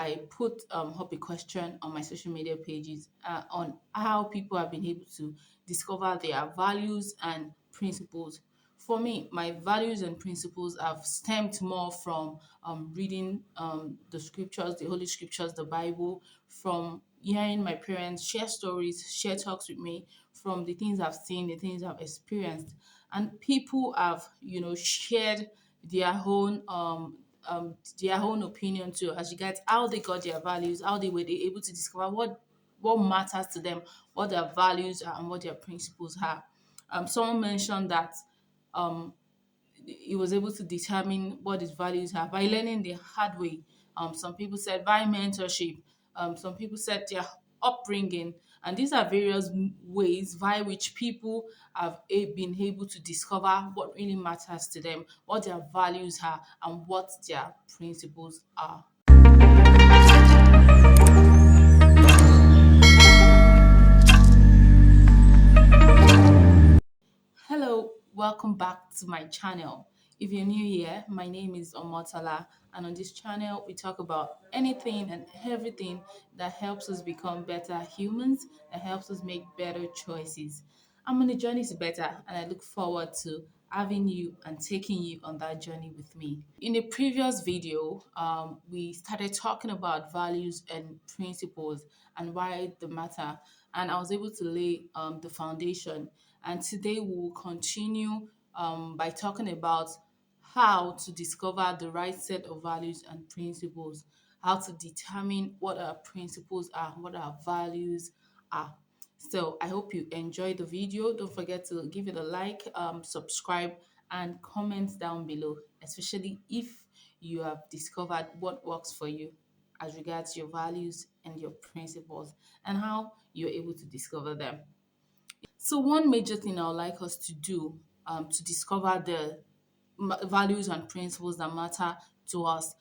I put up a question on my social media pages on how people have been able to discover their values and principles. For me, my values and principles have stemmed more from reading the scriptures, the Holy Scriptures, the Bible, from hearing my parents share stories, share talks with me, from the things I've seen, the things I've experienced. And people have, shared their own their own opinion too as regards how they got their values, how they were able to discover what matters to them, what their values are, and what their principles are. Someone mentioned that um, he was able to determine what his values are by learning the hard way. Some people said by mentorship. Some people said their upbringing, and these are various ways by which people have been able to discover what really matters to them, what their values are, and what their principles are. Hello, welcome back to my channel. If you're new here, my name is Omotala, and on this channel, we talk about anything and everything that helps us become better humans, that helps us make better choices. I'm on a journey to better, and I look forward to having you and taking you on that journey with me. In a previous video, we started talking about values and principles and why they matter, and I was able to lay the foundation. And today we will continue by talking about how to discover the right set of values and principles, how to determine what our principles are, what our values are. So I hope you enjoyed the video. Don't forget to give it a like, subscribe, and comment down below, especially if you have discovered what works for you as regards your values and your principles and how you're able to discover them. So one major thing I would like us to do to discover the values and principles that matter to us,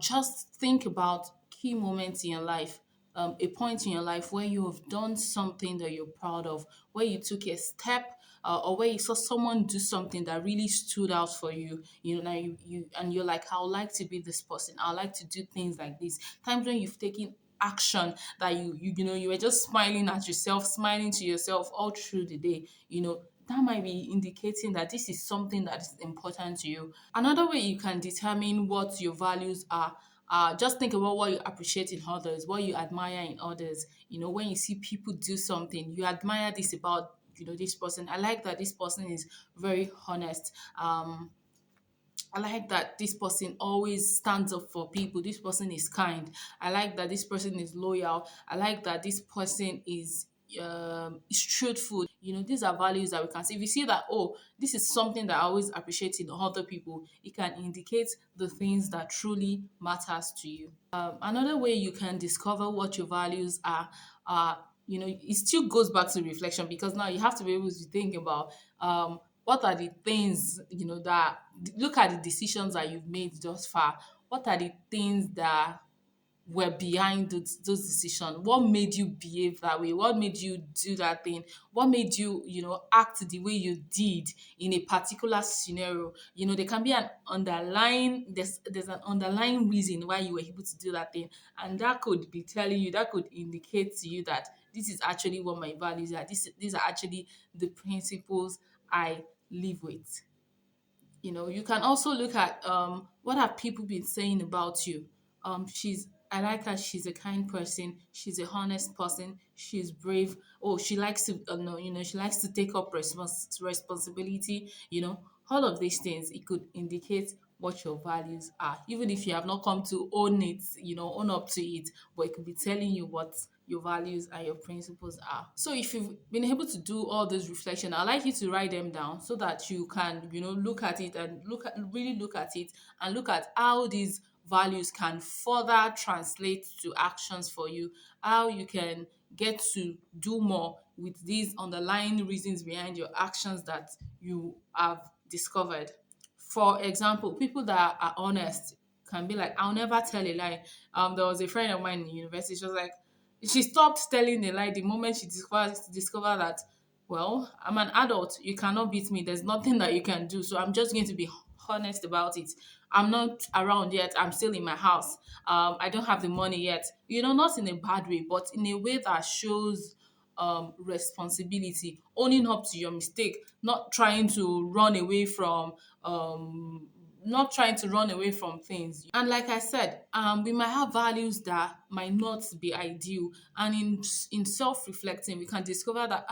just think about key moments in your life, a point in your life where you have done something that you're proud of, where you took a step. Or where you saw someone do something that really stood out for you, now you and you're like, I would like to be this person. I would like to do things like this. Times when you've taken action that you were just smiling at yourself, smiling to yourself all through the day, that might be indicating that this is something that is important to you. Another way you can determine what your values are, just think about what you appreciate in others, what you admire in others. When you see people do something, you admire this about this person. I like that this person is very honest. I like that this person always stands up for people. This person is kind. I like that this person is loyal. I like that this person is truthful. These are values that we can see. If you see that, oh, this is something that I always appreciate in other people, it can indicate the things that truly matters to you. Another way you can discover what your values are, it still goes back to reflection, because now you have to be able to think about what are the things, that look at the decisions that you've made thus far. What are the things that were behind those decisions? What made you behave that way? What made you do that thing? What made you, act the way you did in a particular scenario? There can be there's an underlying reason why you were able to do that thing. And that could be telling you, that could indicate to you that this is actually what my values are. These are actually the principles I live with. You can also look at what have people been saying about you. I like her. She's a kind person. She's a honest person. She's brave. Oh, she likes to no, she likes to take up responsibility. All of these things, it could indicate what your values are, even if you have not come to own it, own up to it, but it could be telling you what your values and your principles are. So if you've been able to do all this reflection, I'd like you to write them down so that you can, look at it and really look at it and look at how these values can further translate to actions for you, how you can get to do more with these underlying reasons behind your actions that you have discovered. For example, people that are honest can be like, I'll never tell a lie. There was a friend of mine in university. She was like, she stopped telling a lie the moment she discovered that, well, I'm an adult. You cannot beat me. There's nothing that you can do. So I'm just going to be honest about it. I'm not around yet. I'm still in my house. I don't have the money yet. Not in a bad way, but in a way that shows responsibility, owning up to your mistake, not trying to run away from um, things. And like I said, we might have values that might not be ideal, and in self-reflecting, we can discover that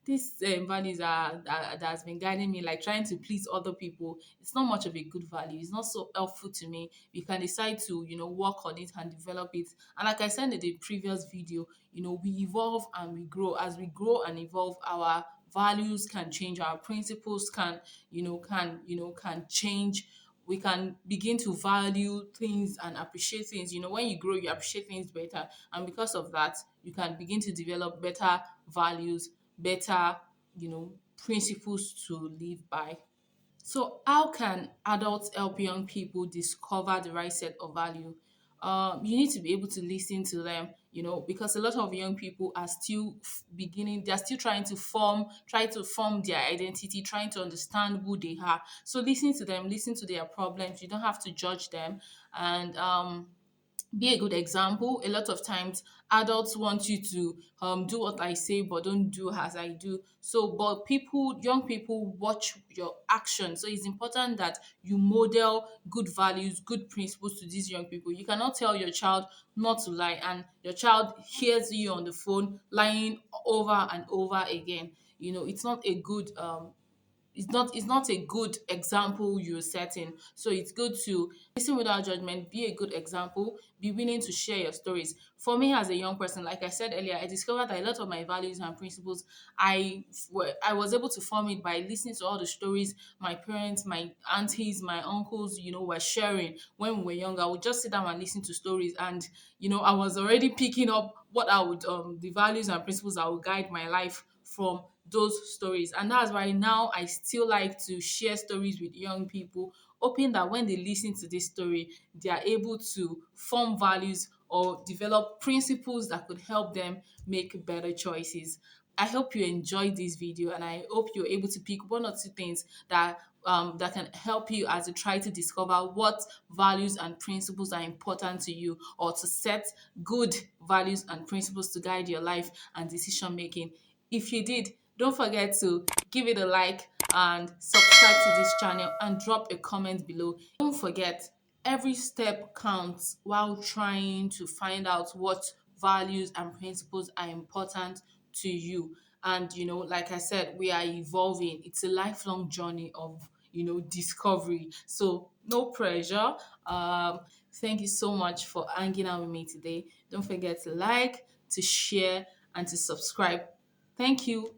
these values that has been guiding me, like trying to please other people. It's not much of a good value. It's not so helpful to me. We can decide to work on it and develop it. And like I said in the previous video, we evolve and we grow. As we grow and evolve, our values can change, our principles can change. We can begin to value things and appreciate things. When you grow, you appreciate things better. And because of that, you can begin to develop better values, better, principles to live by. So, how can adults help young people discover the right set of value? You need to be able to listen to them, because a lot of young people are still beginning, they're still try to form their identity, trying to understand who they are. So, listen to them, listen to their problems. You don't have to judge them. And be a good example. A lot of times, adults want you to do what I say, but don't do as I do. So, but young people watch your actions. So, it's important that you model good values, good principles to these young people. You cannot tell your child not to lie, and your child hears you on the phone lying over and over again. It's not a good it's not a good example you're setting. So it's good to listen without judgment, be a good example, be willing to share your stories. For me as a young person, like I said earlier, I discovered that a lot of my values and principles, I was able to form it by listening to all the stories my parents, my aunties, my uncles, were sharing when we were younger. I would just sit down and listen to stories, and I was already picking up what I would the values and principles that would guide my life from those stories. And that's why now I still like to share stories with young people, hoping that when they listen to this story, they are able to form values or develop principles that could help them make better choices. I hope you enjoyed this video, and I hope you're able to pick one or two things that can help you as you try to discover what values and principles are important to you, or to set good values and principles to guide your life and decision making. If you did, don't forget to give it a like and subscribe to this channel and drop a comment below. Don't forget, every step counts while trying to find out what values and principles are important to you. And like I said, we are evolving. It's a lifelong journey of discovery. So no pressure. Thank you so much for hanging out with me today. Don't forget to like, to share, and to subscribe. Thank you.